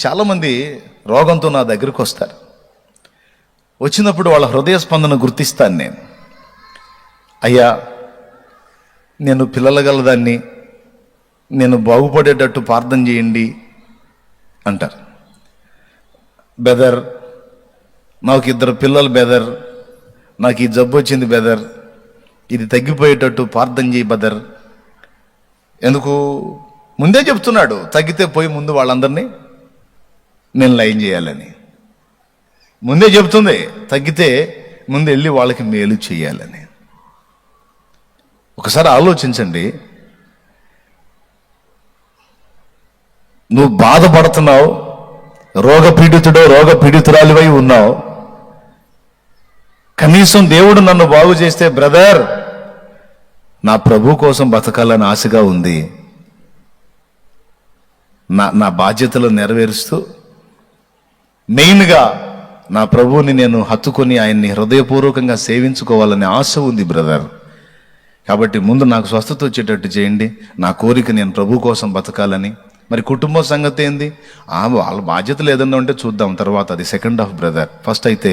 చాలామంది రోగంతో నా దగ్గరకు వస్తారు. వచ్చినప్పుడు వాళ్ళ హృదయ స్పందన గుర్తిస్తాను నేను. అయ్యా, నేను పిల్లలు గలదాన్ని, నేను బాగుపడేటట్టు ప్రార్థన చేయండి అంటారు. బెదర్, నాకు 2 పిల్లలు బెదర్, నాకు ఈ జబ్బు వచ్చింది బెదర్, ఇది తగ్గిపోయేటట్టు ప్రార్థన చేయి బెదర్. ఎందుకు? ముందే చెప్తున్నాడు, తగ్గితే పోయి ముందు వాళ్ళందరినీ నేను లైన్ చేయాలని. ముందే చెప్తుంది, తగ్గితే ముందు వెళ్ళి వాళ్ళకి మేలు చేయాలని. ఒకసారి ఆలోచించండి. నువ్వు బాధపడుతున్నావు, రోగపీడితురాలివై ఉన్నావు. కనీసం దేవుడు నన్ను బాగు చేస్తే, బ్రదర్ నా ప్రభు కోసం బతకాలని ఆశగా ఉంది, నా బాధ్యతలు నెరవేరుస్తూ మెయిన్గా నా ప్రభువుని నేను హత్తుకొని ఆయన్ని హృదయపూర్వకంగా సేవించుకోవాలనే ఆశ ఉంది బ్రదర్. కాబట్టి ముందు నాకు స్వస్థత వచ్చేటట్టు చేయండి, నా కోరిక నేను ప్రభు కోసం బతకాలని. మరి కుటుంబ సంగతి ఏంది? వాళ్ళ బాధ్యతలు ఏదన్నా ఉంటే చూద్దాం తర్వాత, అది సెకండ్ హాఫ్ బ్రదర్. ఫస్ట్ అయితే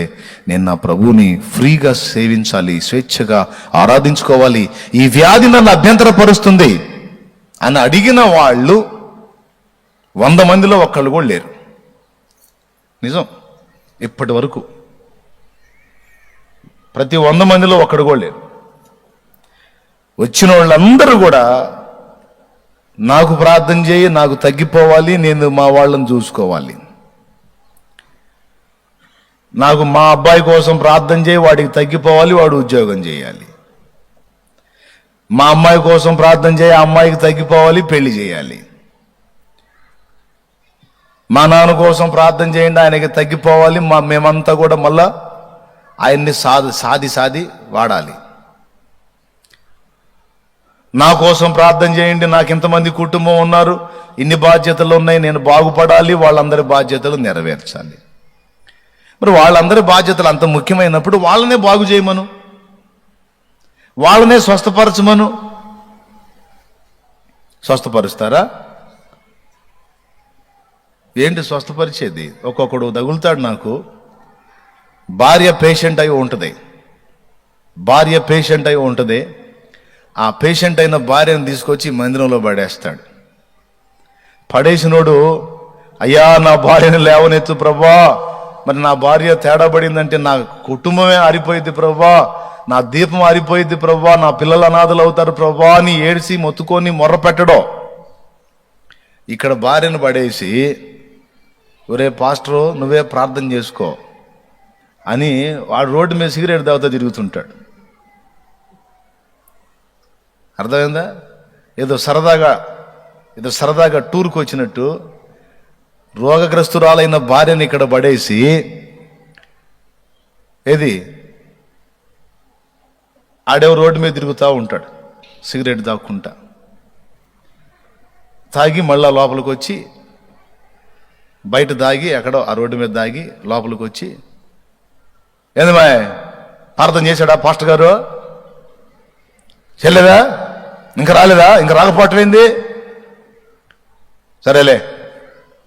నేను నా ప్రభువుని ఫ్రీగా సేవించాలి, స్వేచ్ఛగా ఆరాధించుకోవాలి. ఈ వ్యాధి నన్ను అభ్యంతరపరుస్తుంది అని అడిగిన వాళ్ళు 100 మందిలో ఒక్కళ్ళు కూడా లేరు. నిజం. ఇప్పటి వరకు ప్రతి 100 మందిలో ఒక్కడు కూడా లేరు. వచ్చిన వాళ్ళందరూ కూడా నాకు ప్రార్థన చేయి, నాకు తగ్గిపోవాలి, నేను మా వాళ్ళని చూసుకోవాలి, నాకు మా అబ్బాయి కోసం ప్రార్థన చేయి, వాడికి తగ్గిపోవాలి, వాడు ఉద్యోగం చేయాలి, మా అమ్మాయి కోసం ప్రార్థన చేయి, ఆ అమ్మాయికి తగ్గిపోవాలి, పెళ్లి చేయాలి, మా నాన్న కోసం ప్రార్థన చేయండి, ఆయనకి తగ్గిపోవాలి, మేమంతా కూడా మళ్ళా ఆయన్ని సాది వాడాలి. నా కోసం ప్రార్థన చేయండి, నాకు ఇంతమంది కుటుంబం ఉన్నారు, ఇన్ని బాధ్యతలు ఉన్నాయి, నేను బాగుపడాలి, వాళ్ళందరి బాధ్యతలు నెరవేర్చాలి. మరి వాళ్ళందరి బాధ్యతలు అంత ముఖ్యమైనప్పుడు వాళ్ళనే బాగు చేయమను, వాళ్ళనే స్వస్థపరచమను. స్వస్థపరుస్తారా? ఏంటి స్వస్థపరిచేది? ఒక్కొక్కడు తగులుతాడు. నాకు భార్య పేషెంట్ అయి ఉంటుంది. ఆ పేషెంట్ అయిన భార్యను తీసుకొచ్చి మందిరంలో పడేస్తాడు. పడేసినోడు, అయ్యా నా భార్యను లేవనెత్తు ప్రభా, మరి నా భార్య తేడా పడిందంటే నా కుటుంబమే ఆరిపోయింది ప్రభా, నా దీపం ఆరిపోయింది ప్రభా, నా పిల్లలు అనాథలు అవుతారు ప్రభా అని ఏడిసి మొత్తుకొని మొర్ర పెట్టడం. ఇక్కడ భార్యను పడేసి, ఒరే పాస్టరు నువ్వే ప్రార్థన చేసుకో అని వాడు రోడ్డు మీద సిగరెట్ తాగుతా తిరుగుతుంటాడు. అర్థమైందా? ఏదో సరదాగా టూర్కి వచ్చినట్టు రోగగ్రస్తురాలైన భార్యని ఇక్కడ పడేసి ఆడేవో రోడ్డు మీద తిరుగుతూ ఉంటాడు సిగరెట్ తాక్కుంటా. తాగి మళ్ళా లోపలికి వచ్చి, బయట దాగి ఎక్కడో ఆ రోడ్డు మీద దాగి లోపలికి వచ్చి, ఏందమ్మా ప్రార్థన చేశాడా పాస్టర్ గారు? చెల్లేదా? ఇంకా రాలేదా? ఇంకా రాకపోవటం ఏంది? సరేలే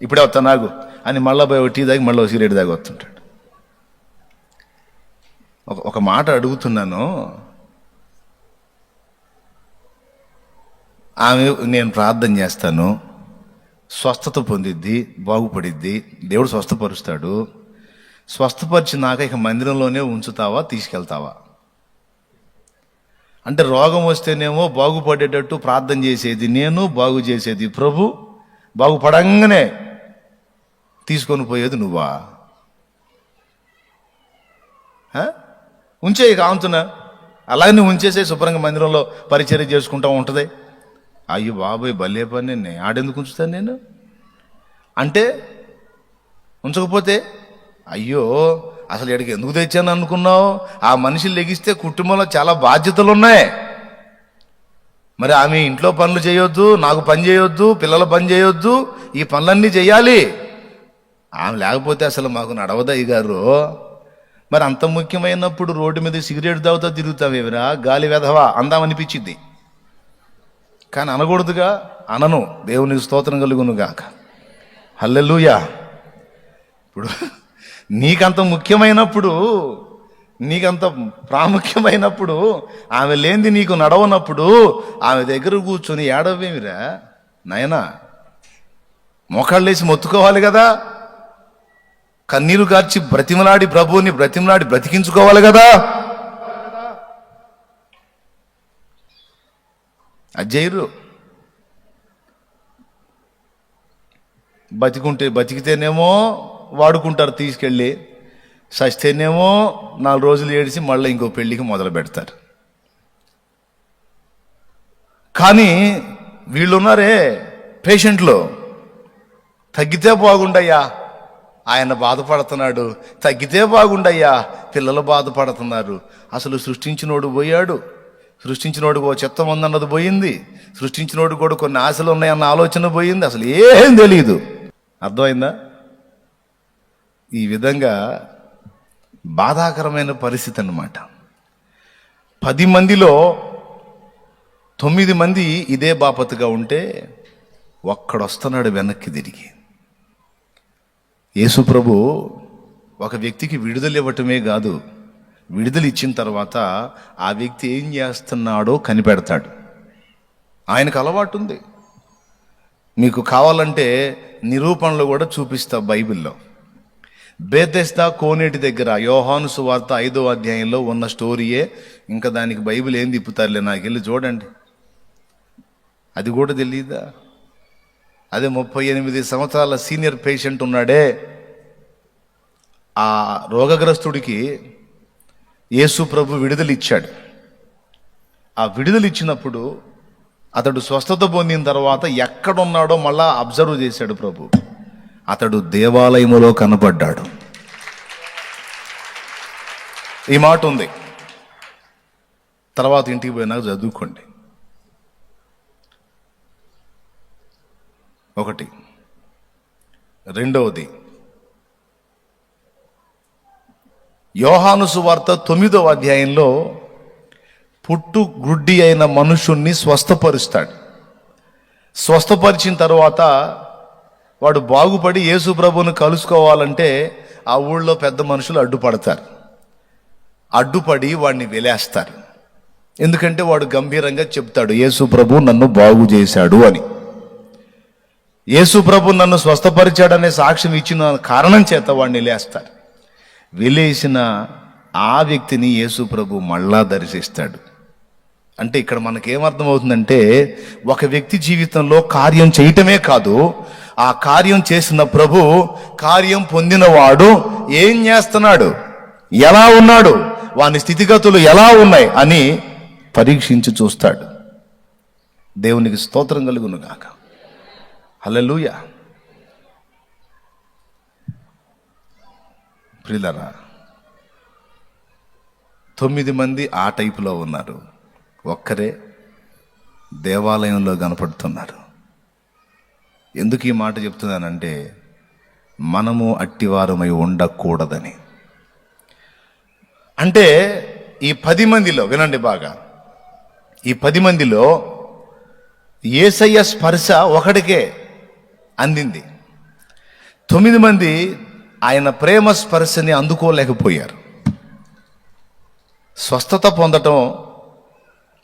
ఇప్పుడే వస్తా నాకు అని మళ్ళా పోయి టీ దాగి మళ్ళీ సిగరెట్ దాగి వస్తుంటాడు. ఒక మాట అడుగుతున్నాను, ఆమె నేను ప్రార్థన చేస్తాను, స్వస్థత పొందిద్ది, బాగుపడిద్ది, దేవుడు స్వస్థపరుస్తాడు. స్వస్థపరిచినాక ఇక మందిరంలోనే ఉంచుతావా, తీసుకెళ్తావా? అంటే రోగం వస్తేనేమో బాగుపడేటట్టు ప్రార్థన చేసేది నేను, బాగు చేసేది ప్రభు, బాగుపడంగానే తీసుకొని పోయేది నువ్వా? ఉంచే కాంతున్నా అలాగే ఉంచేసే శుభ్రంగా మందిరంలో పరిచర్య చేసుకుంటా ఉంటుంది. అయ్యో బాబోయ్ భలే పని, నేను ఆడెందుకు ఉంచుతాను నేను అంటే, ఉంచకపోతే అయ్యో అసలు ఎక్కడికి ఎందుకు తెచ్చాను అనుకున్నావు? ఆ మనిషి లెగిస్తే కుటుంబంలో చాలా బాధ్యతలు ఉన్నాయి. మరి ఆమె ఇంట్లో పనులు చేయొద్దు, నాకు పని చేయొద్దు, పిల్లల పని చేయొద్దు, ఈ పనులన్నీ చేయాలి. ఆమె లేకపోతే అసలు మాకు నడవదయ్య గారు. మరి అంత ముఖ్యమైనప్పుడు రోడ్డు మీద సిగరెట్ తాగుతా తిరుగుతావేమిరా గాలి వెధవా అందామనిపించింది. కానీ అనకూడదుగా, అనను. దేవునికి స్తోత్రం కలుగును గాక. హల్లెలూయా. ఇప్పుడు నీకంత ముఖ్యమైనప్పుడు, నీకంత ప్రాముఖ్యమైనప్పుడు, ఆమె లేనిది నీకు నడవనప్పుడు ఆమె దగ్గర కూర్చొని ఏడవేమిరా నాయనా? మోకాళ్ళేసి మొత్తుకోవాలి కదా, కన్నీరు గార్చి బ్రతిమలాడి ప్రభువుని బ్రతిమలాడి బ్రతికించుకోవాలి కదా. అజ్జయ్యరు బతికితేనేమో వాడుకుంటారు తీసుకెళ్ళి, సస్తేనేమో 4 రోజులు ఏడిసి మళ్ళీ ఇంకో పెళ్లికి మొదలు పెడతారు. కానీ వీళ్ళున్నారే పేషెంట్లు, తగ్గితే బాగుండయ్యా, ఆయన బాధపడుతున్నాడు, తగ్గితే బాగుండయ్యా, పిల్లలు బాధపడుతున్నారు. అసలు సృష్టించినోడు పోయాడు, సృష్టించినోడు చిత్తం ఉందన్నది పోయింది, సృష్టించినోడు కూడా కొన్ని ఆశలు ఉన్నాయన్న ఆలోచన పోయింది, అసలు ఏం తెలియదు. అర్థమైందా? ఈ విధంగా బాధాకరమైన పరిస్థితి అన్నమాట. 10 మందిలో 9 మంది ఇదే బాపతుగా ఉంటే ఒక్కడొస్తున్నాడు వెనక్కి తిరిగి. యేసు ప్రభు ఒక వ్యక్తికి విడుదల ఇవ్వటమే కాదు, విడుదల ఇచ్చిన తర్వాత ఆ వ్యక్తి ఏం చేస్తున్నాడో కనిపెడతాడు. ఆయనకు అలవాటు ఉంది. మీకు కావాలంటే నిరూపణలు కూడా చూపిస్తా బైబిల్లో. బేతెస్దా కోనేటి దగ్గర యోహాను సువార్త 5వ అధ్యాయంలో ఉన్న స్టోరీయే. ఇంకా దానికి బైబిల్ ఏం తిప్పుతారులే, నాకు వెళ్ళి చూడండి. అది కూడా తెలియదా? అదే 38 సంవత్సరాల సీనియర్ పేషెంట్ ఉన్నాడే, ఆ రోగగ్రస్తుడికి యేసు ప్రభు విడుదల ఇచ్చాడు. ఆ విడుదల ఇచ్చినప్పుడు అతడు స్వస్థత పొందిన తర్వాత ఎక్కడున్నాడో మళ్ళా అబ్జర్వ్ చేశాడు ప్రభు. అతడు దేవాలయములో కనపడ్డాడు. ఈ మాట ఉంది, తర్వాత ఇంటికి పోయినాక చదువుకోండి. ఒకటి. రెండవది, యోహాను సువార్త 9వ అధ్యాయంలో పుట్టు గుడ్డి అయిన మనుషుణ్ణి స్వస్థపరుస్తాడు. స్వస్థపరిచిన తర్వాత వాడు బాగుపడి యేసు ప్రభువును కలుసుకోవాలంటే ఆ ఊళ్ళో పెద్ద మనుషులు అడ్డుపడతారు. అడ్డుపడి వాడిని వెలేస్తారు. ఎందుకంటే వాడు గంభీరంగా చెప్తాడు, యేసు ప్రభు నన్ను బాగు చేశాడు అని. యేసు ప్రభు నన్ను స్వస్థపరిచాడనే సాక్ష్యం ఇచ్చిన కారణం చేత వాడిని వెలేస్తారు. వెలేసిన ఆ వ్యక్తిని యేసు ప్రభు మళ్ళా దర్శిస్తాడు. అంటే ఇక్కడ మనకేమర్థమవుతుందంటే, ఒక వ్యక్తి జీవితంలో కార్యం చేయటమే కాదు, ఆ కార్యం చేసిన ప్రభు, కార్యం పొందినవాడు ఏం చేస్తున్నాడు, ఎలా ఉన్నాడు, వాని స్థితిగతులు ఎలా ఉన్నాయి అని పరీక్షించి చూస్తాడు. దేవునికి స్తోత్రం కలుగును గాక. హల్లెలూయా. ప్రియులారా, 9 మంది ఆ టైపులో ఉన్నారు, ఒక్కరే దేవాలయంలో కనపడుతున్నారు. ఎందుకు ఈ మాట చెప్తున్నానంటే, మనము అట్టివారమై ఉండకూడదని. అంటే ఈ 10 మందిలో వినండి బాగా, ఈ 10 మందిలో యేసయ్య స్పర్శ ఒకడికే అందింది. 9 మంది ఆయన ప్రేమ స్పర్శని అందుకోలేకపోయారు. స్వస్థత పొందటం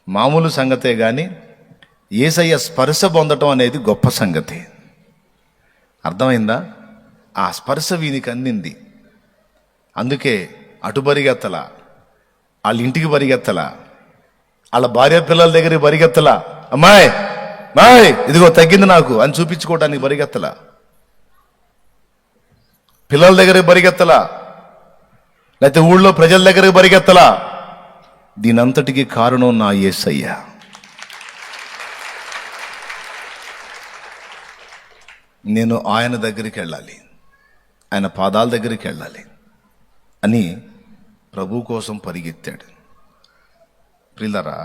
మామూలు సంగతే కానీ యేసయ్య స్పర్శ పొందటం అనేది గొప్ప సంగతి. అర్థమైందా? ఆ స్పర్శ వీనికి అందింది. అందుకే అటు పరిగెత్తలా, వాళ్ళ ఇంటికి పరిగెత్తలా, వాళ్ళ భార్య పిల్లల దగ్గరికి పరిగెత్తలా, అమ్మాయి మాయ్ ఇదిగో తగ్గింది నాకు అని చూపించుకోవడానికి పరిగెత్తలా, పిల్లల దగ్గరికి పరిగెత్తలా, లేకపోతే ఊళ్ళో ప్రజల దగ్గరికి పరిగెత్తలా. దీనంతటికి కారణం నా యేసయ్య. నేను ఆయన దగ్గరికి వెళ్ళాలి, ఆయన పాదాల దగ్గరికి వెళ్ళాలి అని ప్రభు కోసం పరిగెత్తాడు. ప్రియులారా,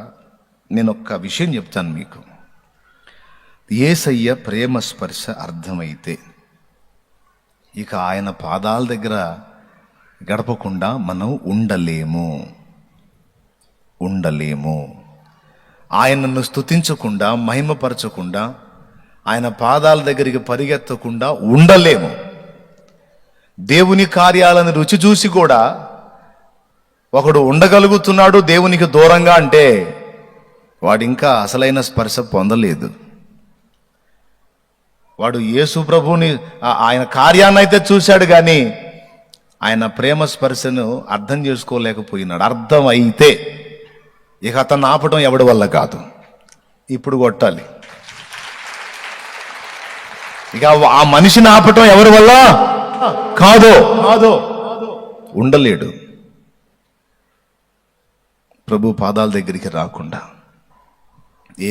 నేను ఒక్క విషయం చెప్తాను మీకు. యేసయ్య ప్రేమ స్పర్శ అర్థమైతే ఇక ఆయన పాదాల దగ్గర గడపకుండా మనం ఉండలేము. ఆయనను స్తుతించకుండా, మహిమపరచకుండా, ఆయన పాదాల దగ్గరికి పరిగెత్తకుండా ఉండలేము. దేవుని కార్యాలను రుచి చూసి కూడా ఒకడు ఉండగలుగుతున్నాడు దేవునికి దూరంగా అంటే వాడు ఇంకా అసలైన స్పర్శ పొందలేదు. వాడు యేసు ప్రభుని ఆయన కార్యాన్ని అయితే చూశాడు కానీ ఆయన ప్రేమ స్పర్శను అర్థం చేసుకోలేకపోయినాడు. అర్థం అయితే ఇక అతను ఆపటం ఎవడి వల్ల కాదు. ఇప్పుడు కొట్టాలి. ఇక ఆ మనిషిని ఆపటం ఎవరి వల్ల కాదు. ఉండలేడు ప్రభు పాదాల దగ్గరికి రాకుండా.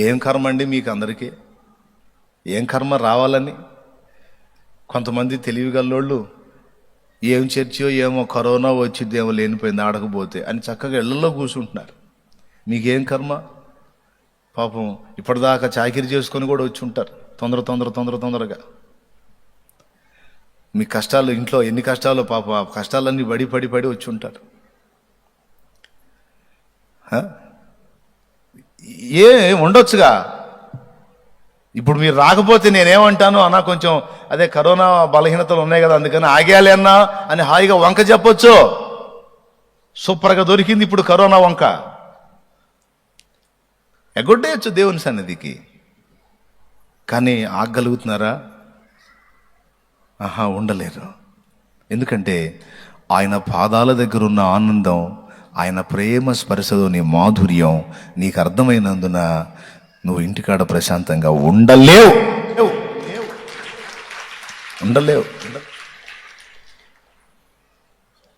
ఏం కర్మ అండి మీకు అందరికీ? ఏం కర్మ రావాలని? కొంతమంది తెలివిగల్లోళ్ళు ఏం చర్చో ఏమో కరోనా వచ్చిద్దేమో లేనిపోయింది ఆడకపోతే అని చక్కగా ఇళ్లలో కూర్చుంటున్నారు. మీకేం కర్మ? పాపం ఇప్పటిదాకా చాకిరీ చేసుకొని కూడా వచ్చి ఉంటారు తొందరగా. మీ కష్టాలు ఇంట్లో ఎన్ని కష్టాలు, పాప ఆ కష్టాలన్నీ పడి వచ్చి ఉంటారు. ఏ ఉండొచ్చుగా. ఇప్పుడు మీరు రాకపోతే నేనేమంటాను అన్నా, కొంచెం అదే కరోనా బలహీనతలు ఉన్నాయి కదా అందుకని ఆగేయాలి అన్నా అని హాయిగా వంక చెప్పొచ్చు. సూపర్గా దొరికింది ఇప్పుడు కరోనా వంక. ఎగొట్టేయచ్చు దేవుని సన్నిధికి. కానీ ఆగగలుగుతున్నారా? ఉండలేరు. ఎందుకంటే ఆయన పాదాల దగ్గర ఉన్న ఆనందం, ఆయన ప్రేమ స్పర్శలోని మాధుర్యం నీకు అర్థమైనందున నువ్వు ఇంటికాడ ప్రశాంతంగా ఉండలేవు.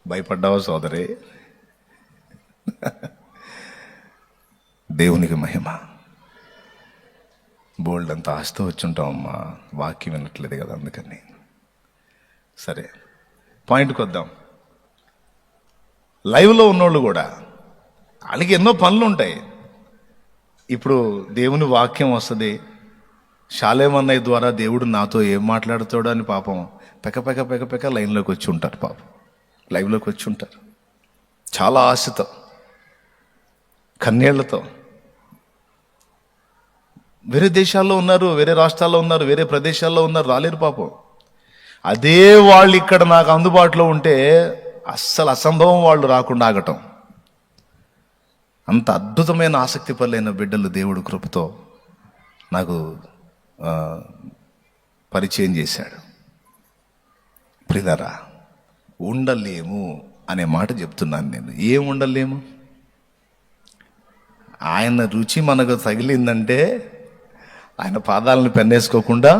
భయపడ్డావా సోదరే? దేవునికి మహిమ. బోల్డ్ అంత ఆస్తి వచ్చుంటామమ్మా, వాక్యం వినట్లేదు కదా అందుకని. సరే, పాయింట్కి వద్దాం. లైవ్లో ఉన్నోళ్ళు కూడా వాళ్ళకి ఎన్నో పనులు ఉంటాయి. ఇప్పుడు దేవుని వాక్యం వస్తుంది, షాలేమన్నయ్య ద్వారా దేవుడు నాతో ఏం మాట్లాడుతాడో అని పాపం పెక లైన్లోకి వచ్చి ఉంటారు. పాపం లైవ్లోకి వచ్చి ఉంటారు చాలా ఆశతో, కన్నీళ్లతో. వేరే దేశాల్లో ఉన్నారు, వేరే రాష్ట్రాల్లో ఉన్నారు, వేరే ప్రదేశాల్లో ఉన్నారు, రాలేరు పాపం. అదే వాళ్ళు ఇక్కడ నాకు అందుబాటులో ఉంటే అస్సలు అసంభవం వాళ్ళు రాకుండా ఆగటం. అంత అద్భుతమైన ఆసక్తి పరులైన బిడ్డలు దేవుడు కృపతో నాకు పరిచయం చేశాడు. ప్రియులారా, ఉండలేము అనే మాట చెప్తున్నాను నేను. ఏం ఉండలేము? ఆయన రుచి మనకు తగిలిందంటే ఆయన పాదాలను పెన్నేసుకోకుండా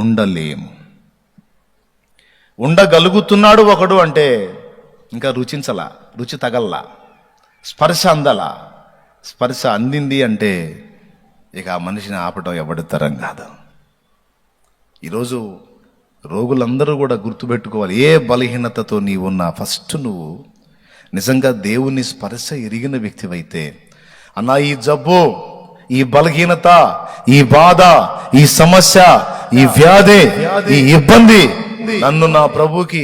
ఉండలేము. ఉండగలుగుతున్నాడు ఒకడు అంటే ఇంకా రుచించలా, రుచి తగల్లా, స్పర్శ అందలా. స్పర్శ అందింది అంటే ఇక ఆ మనిషిని ఆపటం ఎవడి తరం కాదు. ఈరోజు రోగులందరూ కూడా గుర్తుపెట్టుకోవాలి, ఏ బలహీనతతో నీవున్నా ఫస్ట్ నువ్వు నిజంగా దేవుని స్పర్శ ఎరిగిన వ్యక్తివైతే, అన్నా ఈ జబ్బు, ఈ బలహీనత, ఈ బాధ, ఈ సమస్య, ఈ వ్యాధి, ఈ ఇబ్బంది నన్ను నా ప్రభుకి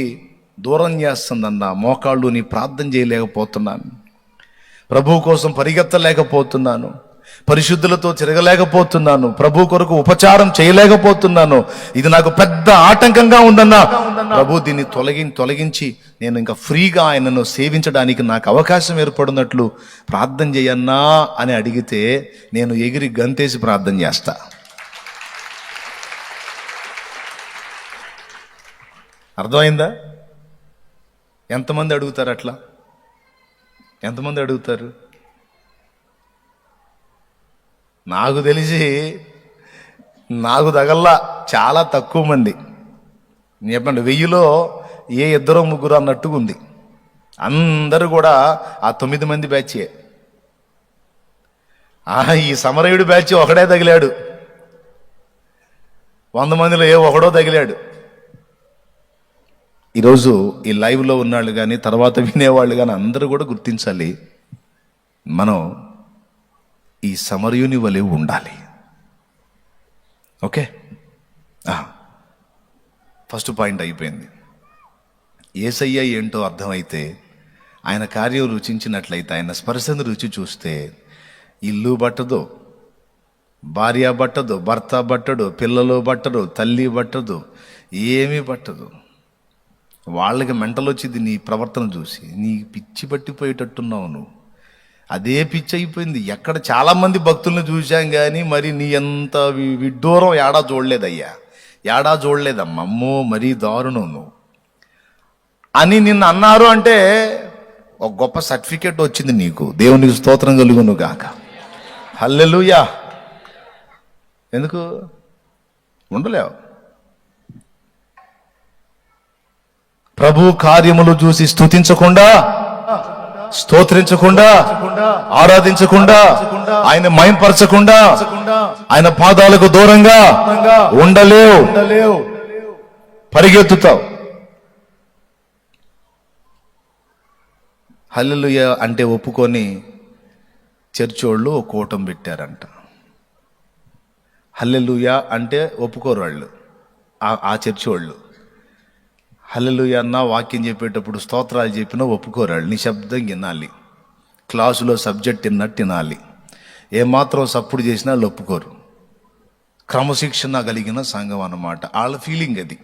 దూరం చేస్తుందన్న మోకాళ్ళు నీ ప్రార్థన చేయలేకపోతున్నాను, ప్రభు కోసం పరిగెత్తలేకపోతున్నాను, పరిశుద్ధులతో తిరగలేకపోతున్నాను, ప్రభు కొరకు ఉపచారం చేయలేకపోతున్నాను, ఇది నాకు పెద్ద ఆటంకంగా ఉందన్నా ప్రభు దీన్ని తొలగించి నేను ఇంకా ఫ్రీగా ఆయనను సేవించడానికి నాకు అవకాశం ఏర్పడినట్లు ప్రార్థన చేయన్నా అని అడిగితే నేను ఎగిరి గంతేసి ప్రార్థన చేస్తా. అర్థమైందా? ఎంతమంది అడుగుతారు అట్లా? ఎంతమంది అడుగుతారు? నాకు తెలిసి నాకు తగల్లా చాలా తక్కువ మంది. చెప్పండి, 1000లో ఏ 2-3 అన్నట్టుగా ఉంది. అందరూ కూడా ఆ 9 మంది బ్యాచే. ఈ సమరయుడు బ్యాచ్ ఒకడే తగిలాడు, 100 మందిలో ఏ ఒకడో తగిలాడు. ఈరోజు ఈ లైవ్లో ఉన్నాళ్ళు కానీ తర్వాత వినేవాళ్ళు కానీ అందరూ కూడా గుర్తించాలి, మనం ఈ సమరయుని వలె ఉండాలి. ఓకే, ఫస్ట్ పాయింట్ అయిపోయింది. యేసయ్య ఏంటో అర్థమైతే, ఆయన కార్యం రుచించినట్లయితే, ఆయన స్పర్శను రుచి చూస్తే ఇల్లు పట్టదు, భార్య పట్టదు, భర్త పట్టడు, పిల్లలు పట్టడు, తల్లి పట్టదు, ఏమీ పట్టదు. వాళ్ళకి మెంటల్ వచ్చింది నీ ప్రవర్తన చూసి. నీ పిచ్చి పట్టిపోయేటట్టున్నావు నువ్వు. అదే పిచ్చి అయిపోయింది. ఎక్కడ చాలామంది భక్తులను చూశాం కానీ మరి నీ ఎంత విడ్డూరం ఏడా చూడలేదయ్యా, ఏడా చూడలేదమ్మా. అమ్మో మరీ దారుణం నువ్వు అని నిన్ను అన్నారు అంటే ఒక గొప్ప సర్టిఫికేట్ వచ్చింది నీకు. దేవునికి స్తోత్రం కలుగును గాక. హల్లెలూయా. ఎందుకు ఉండలేవు? ప్రభు కార్యములు చూసి స్తుతించకుండా, స్తోత్రించకుండా, ఆరాధించకుండా, ఆయన మహింపరచకుండా, ఆయన పాదాలకు దూరంగా ఉండలేవు. పరిగెత్తుతావు. హల్లెలూయా అంటే ఒప్పుకొని చర్చోళ్ళు ఒక కూటం పెట్టారంట. హల్లెలూయా అంటే ఒప్పుకోరు వాళ్ళు, ఆ చర్చోళ్ళు. హల్లెలూయా అన్న వాక్యం చెప్పేటప్పుడు స్తోత్రాలు చెప్పినా ఒప్పుకోరు వాళ్ళు. నిశ్శబ్దం వినాలి, క్లాసులో సబ్జెక్ట్ విన్నట్టు వినాలి. ఏమాత్రం సప్పుడు చేసినా వాళ్ళు ఒప్పుకోరు. క్రమశిక్షణ కలిగిన సంఘం అన్నమాట వాళ్ళ ఫీలింగ్. అది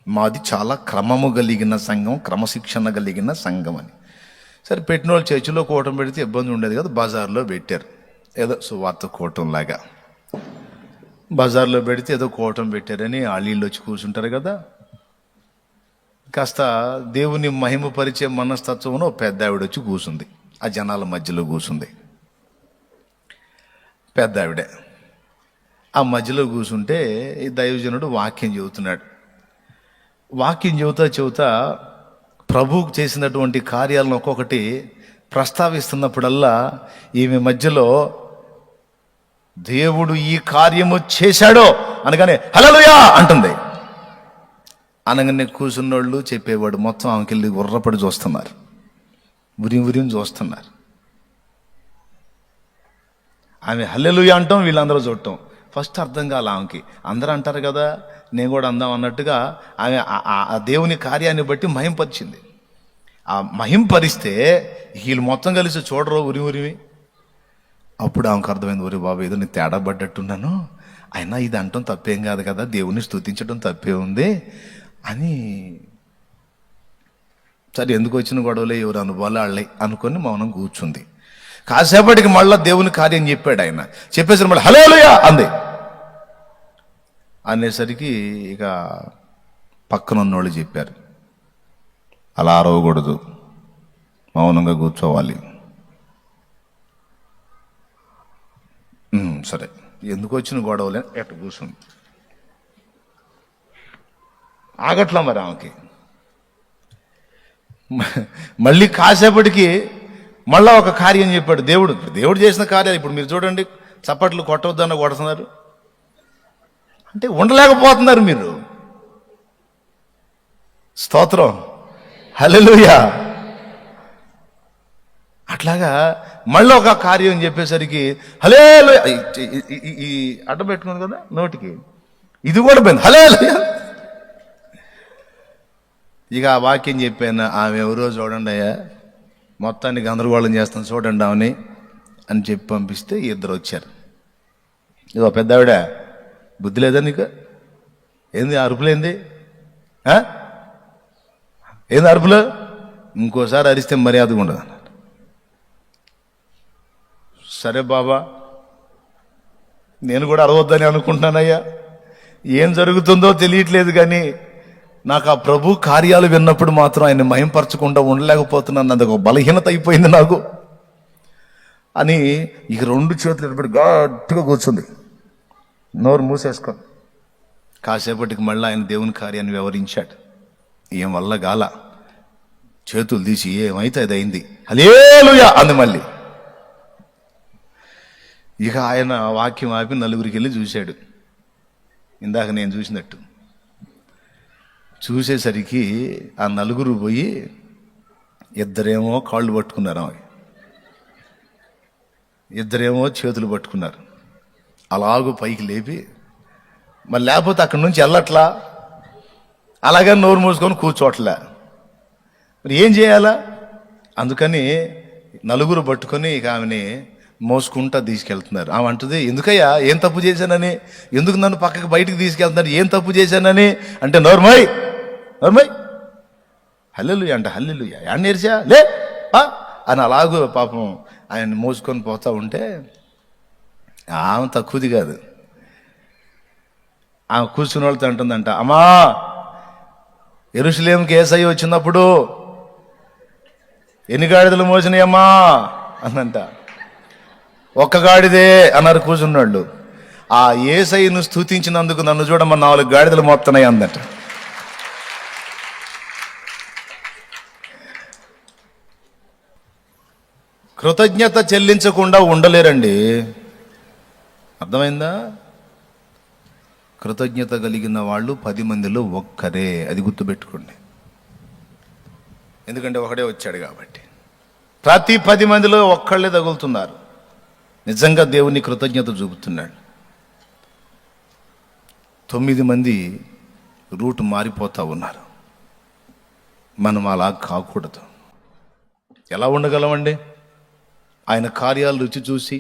మాది చాలా క్రమము కలిగిన సంఘం, క్రమశిక్షణ కలిగిన సంఘం అని. సరే, పెట్టిన వాళ్ళు చర్చిలో కూటం పెడితే ఇబ్బంది ఉండేది కదా, బజార్లో పెట్టారు. ఏదో సువార్త కూటం లాగా బజార్లో పెడితే ఏదో కూటం పెట్టారని వాళ్ళు వచ్చి కూర్చుంటారు కదా. కాస్త దేవుని మహిమపరిచే మనస్తత్వంలో పెద్ద ఆవిడ వచ్చి కూర్చుంది, ఆ జనాల మధ్యలో కూర్చుంది. పెద్ద ఆవిడే ఆ మధ్యలో కూర్చుంటే ఈ దైవజనుడు వాక్యం చెబుతున్నాడు. వాక్యం చెబుతా ప్రభువుకు చేసినటువంటి కార్యాలను ఒక్కొక్కటి ప్రస్తావిస్తున్నప్పుడల్లా ఈమె మధ్యలో దేవుడు ఈ కార్యము చేశాడో అనగానే హల్లెలూయా అంటుంది. అనగానే కూర్చున్నోళ్ళు చెప్పేవాడు మొత్తం ఆమెకెళ్ళి ఉర్రపడి చూస్తున్నారు, ఉరిం చూస్తున్నారు. ఆమె హల్లెలూయా అంటాం, వీళ్ళందరూ చూడటం. ఫస్ట్ అర్థం కాల ఆమెకి. అందరూ అంటారు కదా, నేను కూడా అందాం అన్నట్టుగా ఆమె ఆ దేవుని కార్యాన్ని బట్టి మహింపరిచింది. ఆ మహింపరిస్తే వీళ్ళు మొత్తం కలిసి చూడరు ఉరిమి. అప్పుడు ఆమెకు అర్థమైంది, ఒరి బాబు ఏదో నేను తేడా పడ్డట్టున్నాను, అయినా ఇది అంటాం తప్పేం కాదు కదా, దేవుని స్తుతించడం తప్పే ఉంది అని. సరే, ఎందుకు వచ్చిన గొడవలే, ఎవరు అనుభవాలు వాళ్ళే అనుకొని మౌనం కూర్చుంది. కాసేపటికి మళ్ళా దేవుని కార్యం చెప్పాడు ఆయన. చెప్పేసరి మళ్ళీ హల్లెలూయా అంది. అనేసరికి ఇక పక్కన ఉన్నోళ్ళు చెప్పారు, అలా అరవకూడదు, మౌనంగా కూర్చోవాలి. సరే, ఎందుకు వచ్చిన గొడవలే ఎట్ట కూర్చుంది. ఆగట్లా మరి ఆమెకి. మళ్ళీ కాసేపటికి మళ్ళా ఒక కార్యం చెప్పాడు దేవుడు చేసిన కార్యాలు. ఇప్పుడు మీరు చూడండి, చప్పట్లు కొట్టవద్దన్న కొడుతున్నారు అంటే ఉండలేకపోతున్నారు మీరు. స్తోత్రం, హల్లెలూయా. అట్లాగా మళ్ళీ ఒక కార్యం చెప్పేసరికి హల్లెలూయా ఈ అడ్డం పెట్టుకుంది కదా నోటికి, ఇది కూడా పోయింది హల్లెలూయా. ఇక ఆ వాక్యం చెప్పాను, ఆమె ఎవరో చూడండి అయ్యా, మొత్తాన్ని గందరగోళం చేస్తాను చూడండి ఆమెని అని చెప్పి పంపిస్తే ఇద్దరు వచ్చారు. ఇదో పెద్ద ఆవిడ, బుద్ధి లేదా నీకు? ఏంది అరుపులేంది? ఏంది అరుపులు? ఇంకోసారి అరిస్తే మర్యాదగా ఉండదు అన్నాడు. సరే బాబా, నేను కూడా అరవద్దని అనుకుంటున్నానయ్యా, ఏం జరుగుతుందో తెలియట్లేదు కానీ నాకు ఆ ప్రభు కార్యాలు విన్నప్పుడు మాత్రం ఆయన మహింపరచకుండా ఉండలేకపోతున్నాను, అది ఒక బలహీనత అయిపోయింది నాకు అని. ఇక రెండు చేతులు ఎడబడి గట్టిగా కూర్చుంది, నోరు మూసేసుకో. కాసేపటికి మళ్ళీ ఆయన దేవుని కార్యాన్ని వివరించాడు. ఏం వల్ల గాల, చేతులు తీసి ఏమైతే అది అయింది హల్లెలూయా అంది మళ్ళీ. ఇక ఆయన వాక్యం ఆపి నలుగురికి వెళ్ళి చూశాడు, ఇందాక నేను చూసినట్టు. చూసేసరికి ఆ నలుగురు పోయి ఇద్దరేమో కాళ్ళు పట్టుకున్నారు, ఇద్దరేమో చేతులు పట్టుకున్నారు. అలాగూ పైకి లేపి మరి లేకపోతే అక్కడి నుంచి వెళ్ళట్లా, అలాగే నోరు మూసుకొని కూర్చోట్లే. మరి ఏం చేయాలా? అందుకని నలుగురు పట్టుకొని ఇక ఆమెని మోసుకుంటా తీసుకెళ్తున్నారు. ఆమె అంటుంది, ఎందుకయ్యా ఏం తప్పు చేశానని, ఎందుకు నన్ను పక్కకి బయటికి తీసుకెళ్తున్నారు, ఏం తప్పు చేశానని అంటే నోర్మై హల్లెలూయా అంట, హల్లెలూయా యాడ్ నేర్చా లే అని అలాగూ పాపం ఆయన మోసుకొని పోతా ఉంటే ఆమె తక్కువది కాదు. ఆమె కూర్చున్న వాళ్ళతో అంటుందంట, అమ్మా యెరూషలేముకి యేసయ్య వచ్చినప్పుడు ఎన్ని గాడిదలు మోసినాయమ్మా అందంట. ఒక్క గాడిదే అన్నారు కూర్చున్నాళ్ళు. ఆ యేసయ్యను స్తుతించినందుకు నన్ను చూడమ్మా 4 గాడిదలు మోస్తున్నాయి అందట. కృతజ్ఞత చెల్లించకుండా ఉండలేరండి. అర్థమైందా? కృతజ్ఞత కలిగిన వాళ్ళు 10 మందిలో ఒక్కరే, అది గుర్తుపెట్టుకోండి. ఎందుకంటే ఒకడే వచ్చాడు కాబట్టి. ప్రతి 10 మందిలో ఒక్కళ్ళే తగులుతున్నారు. నిజంగా దేవుని కృతజ్ఞత చూపుతున్నాడు. 9 మంది రూట్ మారిపోతా ఉన్నారు. మనం అలా కాకూడదు. ఎలా ఉండగలమండి? ఆయన కార్యాలు రుచి చూసి,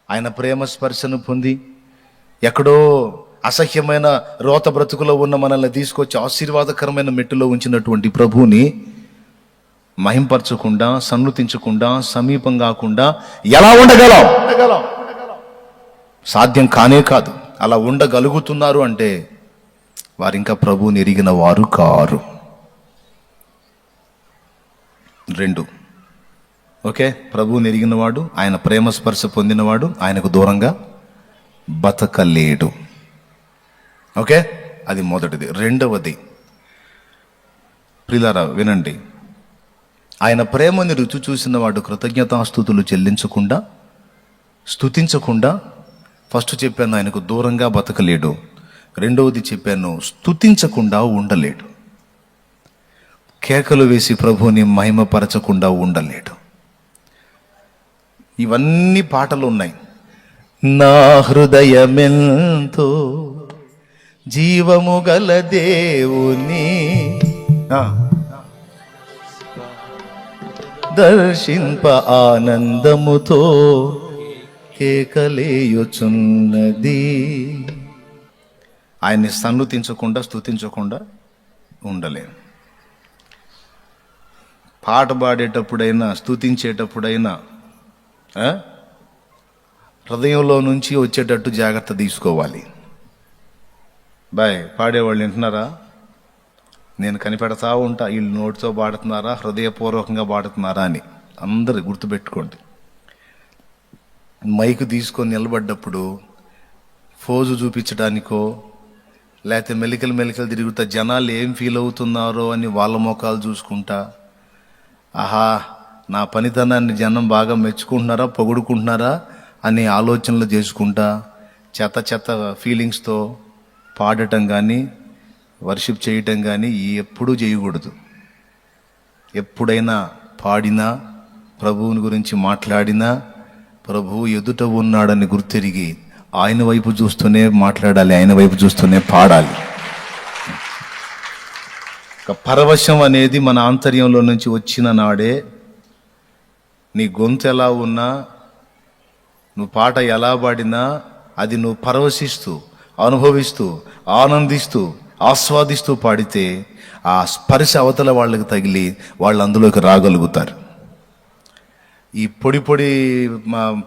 ఆయన ప్రేమ స్పర్శను పొంది, ఎక్కడో అసహ్యమైన రోత బ్రతుకులో ఉన్న మనల్ని తీసుకొచ్చి ఆశీర్వాదకరమైన మెట్టులో ఉంచినటువంటి ప్రభువుని మహింపరచకుండా, సన్నుతించకుండా, సమీపం కాకుండా ఎలా ఉండగలం? సాధ్యం కానే కాదు. అలా ఉండగలుగుతున్నారు అంటే వారు ఇంకా ప్రభువుని ఎరిగిన వారు కారు. 2, ఓకే, ప్రభువుని ఎరిగినవాడు, ఆయన ప్రేమ స్పర్శ పొందినవాడు ఆయనకు దూరంగా బతకలేడు. ఓకే, అది మొదటిది. 2వది, ప్రియులారా వినండి, ఆయన ప్రేమని రుచి చూసిన వాడు కృతజ్ఞతాస్తుతులు చెల్లించకుండా, స్తుతించకుండా, ఫస్ట్ చెప్పాను ఆయనకు దూరంగా బతకలేడు. 2వది చెప్పాను స్తుతించకుండా ఉండలేడు. కేకలు వేసి ప్రభువుని మహిమపరచకుండా ఉండలేడు. ఇవన్నీ పాటలు ఉన్నాయి. నా హృదయమెంతో జీవము గల దేవుని దర్శింప ఆనందముతో కేకలేయుచున్నది. ఆయన్ని సన్నుతించకుండా, స్తుతించకుండా ఉండలేము. పాట పాడేటప్పుడైనా, స్తుతించేటప్పుడైనా హృదయంలో నుంచి వచ్చేటట్టు జాగ్రత్త తీసుకోవాలి. బాయ్ పాడేవాళ్ళు వింటున్నారా? నేను కనిపెడతా ఉంటా, వీళ్ళు నోటితో పాడుతున్నారా, హృదయపూర్వకంగా పాడుతున్నారా అని. అందరూ గుర్తుపెట్టుకోండి. మైకు తీసుకొని నిలబడ్డప్పుడు ఫోజు చూపించడానికో, లేకపోతే మెలికలు తిరుగుతా జనాలు ఏం ఫీల్ అవుతున్నారో అని వాళ్ళ ముఖాలు చూసుకుంటా, ఆహా నా పనితనాన్ని జనం బాగా మెచ్చుకుంటున్నారా, పొగుడుకుంటున్నారా అని ఆలోచనలు చేసుకుంటా, చెత్త ఫీలింగ్స్తో పాడటం కానీ, వర్షిప్ చేయటం కానీ ఎప్పుడూ చేయకూడదు. ఎప్పుడైనా పాడినా, ప్రభువుని గురించి మాట్లాడినా, ప్రభువు ఎదుట ఉన్నాడని గుర్తెరిగి ఆయన వైపు చూస్తూనే మాట్లాడాలి, ఆయన వైపు చూస్తూనే పాడాలి. పరవశం అనేది మన ఆంతర్యంలో నుంచి వచ్చిన నాడే నీ గొంతు ఎలా ఉన్నా, నువ్వు పాట ఎలా పాడినా అది నువ్వు పరవశిస్తూ, అనుభవిస్తూ, ఆనందిస్తూ, ఆస్వాదిస్తూ పాడితే ఆ స్పర్శ అవతల వాళ్ళకి తగిలి వాళ్ళు అందులోకి రాగలుగుతారు. ఈ పొడి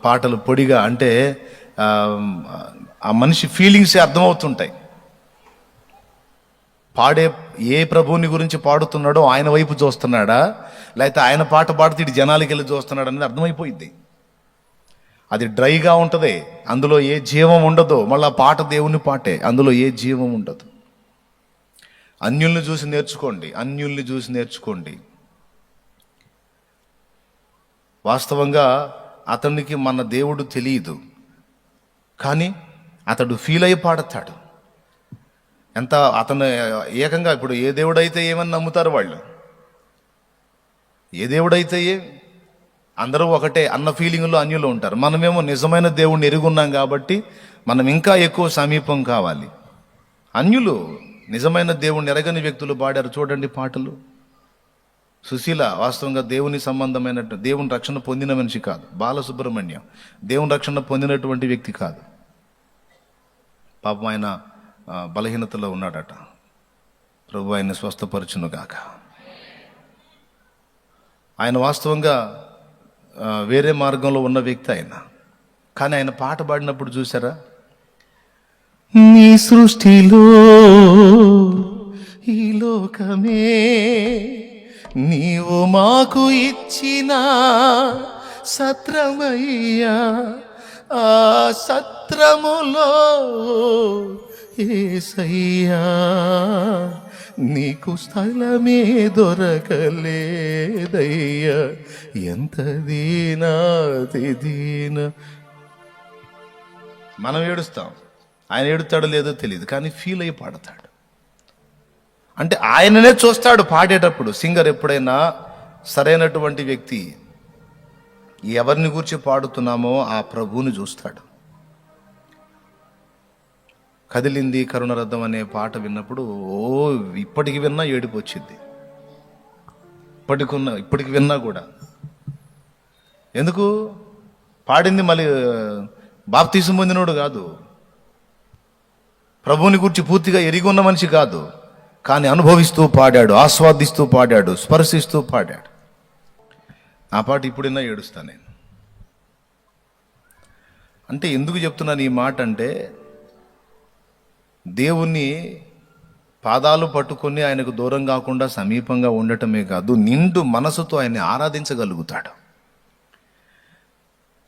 పాటలు పొడిగా అంటే ఆ మనిషి ఫీలింగ్సే అర్థమవుతుంటాయి. పాడే ఏ ప్రభువుని గురించి పాడుతున్నాడో ఆయన వైపు చూస్తున్నాడా, లేకపోతే ఆయన పాట పాడితే ఇటు జనాలకి వెళ్ళి చూస్తున్నాడు అనేది అర్థమైపోయింది. అది డ్రైగా ఉంటుంది, అందులో ఏ జీవం ఉండదు. మళ్ళీ పాట దేవుని పాటే, అందులో ఏ జీవం ఉండదు. అన్యుల్ని చూసి నేర్చుకోండి. వాస్తవంగా అతనికి మన దేవుడు తెలియదు, కానీ అతడు ఫీల్ అయి పాడతాడు. ఎంత అతను ఏకంగా ఇప్పుడు ఏ దేవుడైతే ఏమని నమ్ముతారు వాళ్ళు, ఏ దేవుడైతే అందరూ ఒకటే అన్న ఫీలింగ్లో అన్యులు ఉంటారు. మనమేమో నిజమైన దేవుడిని ఎరుగున్నాం కాబట్టి మనం ఇంకా ఎక్కువ సమీపం కావాలి. అన్యులు నిజమైన దేవుణ్ణి ఎరగని వ్యక్తులు పాడారు చూడండి పాటలు. సుశీల వాస్తవంగా దేవుని సంబంధమైన దేవుని రక్షణ పొందిన మనిషి కాదు. బాలసుబ్రహ్మణ్యం దేవుని రక్షణ పొందినటువంటి వ్యక్తి కాదు. పాపం ఆయన బలహీనతలో ఉన్నాడట. ప్రభు ఆయన స్వస్థపరచునుగాక. ఆయన వాస్తవంగా వేరే మార్గంలో ఉన్న వ్యక్తి ఆయన. కానీ ఆయన పాట పాడినప్పుడు చూసారా, నీ సృష్టిలో ఈ లోకమే నీవు మాకు ఇచ్చిన సత్రమయ్యా, ఆ సత్రములో యేసయ్యా నీకు స్థలమే దొరకలేదయ్యా, ఎంత దీన. మనం ఏడుస్తాం, ఆయన ఏడుతాడో లేదో తెలియదు, కానీ ఫీల్ అయ్యి పాడతాడు. అంటే ఆయననే చూస్తాడు పాడేటప్పుడు. సింగర్ ఎప్పుడైనా సరైనటువంటి వ్యక్తి ఎవరిని గురించి పాడుతున్నామో ఆ ప్రభువుని చూస్తాడు. కదిలింది కరుణరథం అనే పాట విన్నప్పుడు ఇప్పటికి విన్నా ఏడుపు వచ్చింది. ఇప్పటికి విన్నా కూడా. ఎందుకు పాడింది మళ్ళీ బాప్తీసం పొందినోడు కాదు, ప్రభువుని గురించి పూర్తిగా ఎరిగి ఉన్న మనిషి కాదు, కానీ అనుభవిస్తూ పాడాడు, ఆస్వాదిస్తూ పాడాడు, స్పర్శిస్తూ పాడాడు. ఆ పాట ఇప్పుడైనా ఏడుస్తాను నేను. అంటే ఎందుకు చెప్తున్నాను ఈ మాట అంటే, దేవుణ్ణి పాదాలు పట్టుకొని ఆయనకు దూరం కాకుండా సమీపంగా ఉండటమే కాదు, నిండు మనసుతో ఆయన్ని ఆరాధించగలుగుతాడు,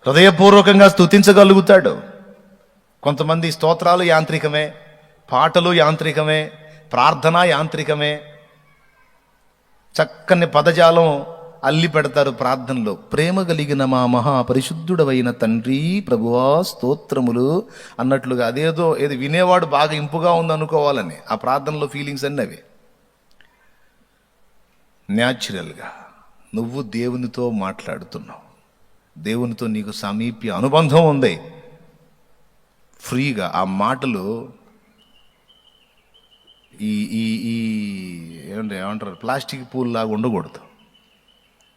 హృదయపూర్వకంగా స్తుతించగలుగుతాడు. కొంతమంది స్తోత్రాలు యాంత్రికమే, పాటలు యాంత్రికమే, ప్రార్థన యాంత్రికమే, చక్కని పదజాలం అల్లి పెడతారు ప్రార్థనలో. ప్రేమ కలిగిన మా మహాపరిశుద్ధుడవైన తండ్రి ప్రభువా స్తోత్రములు అన్నట్లుగా ఏది వినేవాడు బాగా ఇంపుగా ఉందనుకోవాలని ఆ ప్రార్థనలో ఫీలింగ్స్ అన్నీ అవి. న్యాచురల్గా నువ్వు దేవునితో మాట్లాడుతున్నావు, దేవునితో నీకు సమీప్య అనుబంధం ఉంది. ఫ్రీగా ఆ మాటలు ఏమంటారు ప్లాస్టిక్ పూల్ లాగా ఉండకూడదు.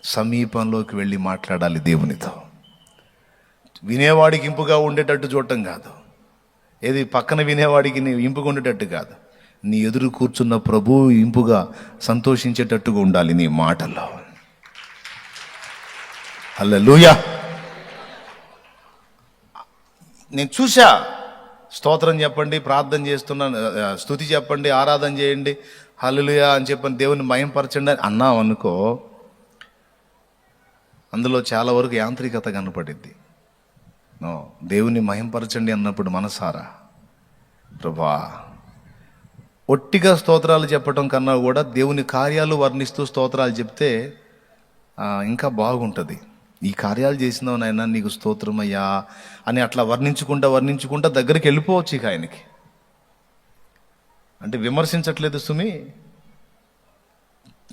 సమీపంలోకి వెళ్ళి మాట్లాడాలి దేవునితో. వినేవాడికి ఇంపుగా ఉండేటట్టు చూడటం కాదు, ఏది పక్కన వినేవాడికి నీ ఇంపుగా ఉండేటట్టు కాదు, నీ ఎదురు కూర్చున్న ప్రభువు ఇంపుగా సంతోషించేటట్టుగా ఉండాలి నీ మాటల్లో. హల్లెలూయా. నేను చూసా, స్తోత్రం చెప్పండి, ప్రార్థన చేస్తున్నాను, స్తుతి చెప్పండి, ఆరాధన చేయండి, హల్లెలూయా అని చెప్పని దేవుని మయంపరచండి అని అన్నాం అనుకో, అందులో చాలా వరకు యాంత్రికత కనపడిద్ది. దేవుని మహింపరచండి అన్నప్పుడు మనసారా ప్రభా, ఒట్టిగా స్తోత్రాలు చెప్పటం కన్నా కూడా దేవుని కార్యాలు వర్ణిస్తూ స్తోత్రాలు చెప్తే ఇంకా బాగుంటుంది. ఈ కార్యాలు చేసినావు నాయనా నీకు స్తోత్రం అయ్యా అని అట్లా వర్ణించుకుంటా దగ్గరికి వెళ్ళిపోవచ్చు ఇక ఆయనకి. అంటే విమర్శించట్లేదు సుమి,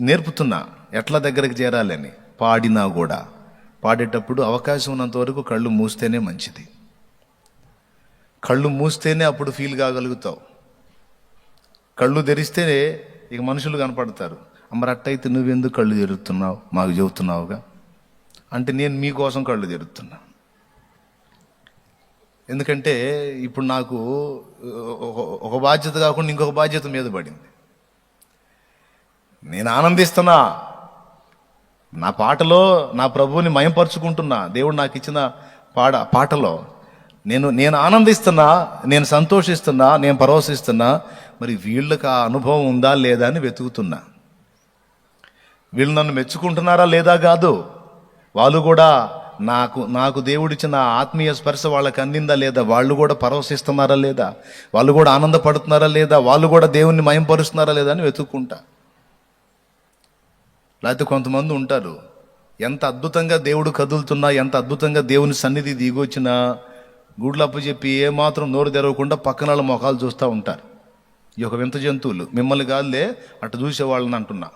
నేర్పుతున్నా ఎట్లా దగ్గరికి చేరాలని. పాడినా కూడా పాడేటప్పుడు అవకాశం ఉన్నంత వరకు కళ్ళు మూస్తేనే మంచిది. కళ్ళు మూస్తేనే అప్పుడు ఫీల్ కాగలుగుతావు. కళ్ళు తెరిస్తేనే ఇక మనుషులు కనపడతారు. మరి అట్టయితే నువ్వెందుకు కళ్ళు తెరుస్తున్నావు మాకు చెబుతున్నావుగా అంటే, నేను మీకోసం కళ్ళు తెరుతున్నా. ఎందుకంటే ఇప్పుడు నాకు ఒక బాధ్యత కాకుండా ఇంకొక బాధ్యత మీద పడింది. నేను ఆనందిస్తున్నా, నా పాటలో నా ప్రభువుని మయంపరుచుకుంటున్నా. దేవుడు నాకు ఇచ్చిన పాటలో నేను ఆనందిస్తున్నా, నేను సంతోషిస్తున్నా, నేను పరవశిస్తున్నా. మరి వీళ్ళకి ఆ అనుభవం ఉందా లేదా అని వెతుకుతున్నా. వీళ్ళు నన్ను మెచ్చుకుంటున్నారా లేదా కాదు, వాళ్ళు కూడా నాకు దేవుడిచ్చిన ఆత్మీయ స్పర్శ వాళ్ళకి అందిందా లేదా, వాళ్ళు కూడా పరవశిస్తున్నారా లేదా, వాళ్ళు కూడా ఆనందపడుతున్నారా లేదా, వాళ్ళు కూడా దేవుణ్ణి మయంపరుస్తున్నారా లేదా అని వెతుక్కుంటా. లేకపోతే కొంతమంది ఉంటారు, ఎంత అద్భుతంగా దేవుడు కదులుతున్నా, ఎంత అద్భుతంగా దేవుని సన్నిధి దిగొచ్చినా గుడ్లప్పు చెప్పి ఏమాత్రం నోరు తెరవకుండా పక్కన వాళ్ళ మొఖాలు చూస్తూ ఉంటారు. ఈ యొక్క వింత జంతువులు, మిమ్మల్ని కాదులే అటు చూసేవాళ్ళని అంటున్నా,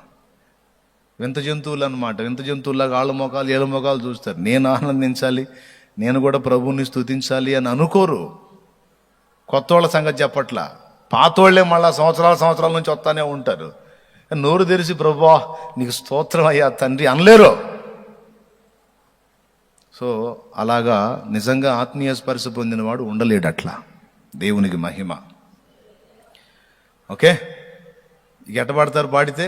వింత జంతువులు అనమాట. వింత జంతువులాగా ఆళ్ళ మొఖాలు ఏళ్ళ మొఖాలు చూస్తారు. నేను ఆనందించాలి, నేను కూడా ప్రభువుని స్తుతించాలి అని అనుకోరు. కొత్త వాళ్ళ సంగతి చెప్పట్లా, పాతోళ్లే మళ్ళా సంవత్సరాల నుంచి వస్తానే ఉంటారు. నోరు తెరిచి ప్రభువా నీకు స్తోత్రం అయ్యా తండ్రి అనలేరు. సో అలాగా నిజంగా ఆత్మీయ స్పర్శ పొందినవాడు ఉండలేడు అట్లా. దేవునికి మహిమ. ఓకే, ఇక ఎట్ట పాడతారు? పాడితే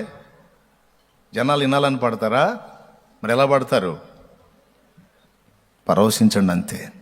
జనాలు వినాలని పాడతారా? మరి ఎలా పడతారు? పరవశించండి అంతే.